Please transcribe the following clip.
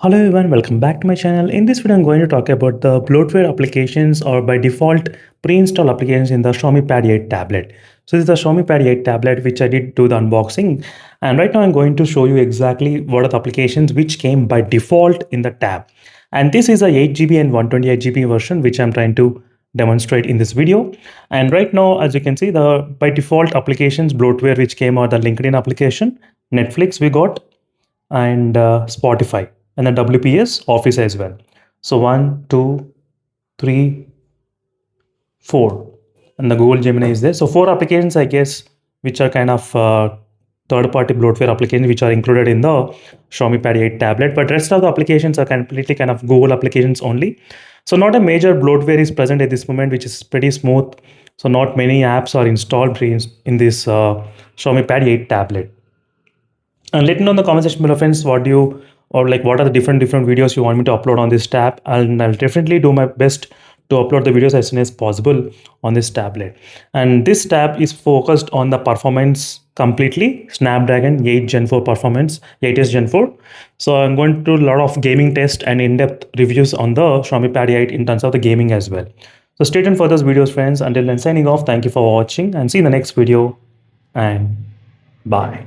Hello everyone, welcome back to my channel. In this video, I'm going to talk about the bloatware applications or by default pre-install applications in the Xiaomi Pad 8 tablet. So this is the Xiaomi Pad 8 tablet which I did do the unboxing, and right now I'm going to show you exactly what are the applications which came by default in the tab. And this is a 8GB and 128GB version which I'm trying to demonstrate in this video. And right now, as you can see, the by default applications bloatware which came are the LinkedIn application, Netflix we got, and Spotify, and the WPS Office as well. So 1, 2, 3, 4, and the Google Gemini is there. So 4 applications, I guess, which are kind of third-party bloatware applications which are included in the Xiaomi Pad 8 tablet. But rest of the applications are completely kind of Google applications only. So not a major bloatware is present at this moment, which is pretty smooth. So not many apps are installed in this Xiaomi Pad 8 tablet. And let me know in the comment section below, friends, what do you or like what are the different videos you want me to upload on this tab. And I'll definitely do my best to upload the videos as soon as possible on this tablet. And this tab is focused on the performance completely, Snapdragon 8 Gen 4 performance, 8s Gen 4. So I'm going to do a lot of gaming tests and in-depth reviews on the Xiaomi Pad 8 in terms of the gaming as well. So stay tuned for those videos, friends. Until then, signing off. Thank you for watching and see you in the next video, and bye.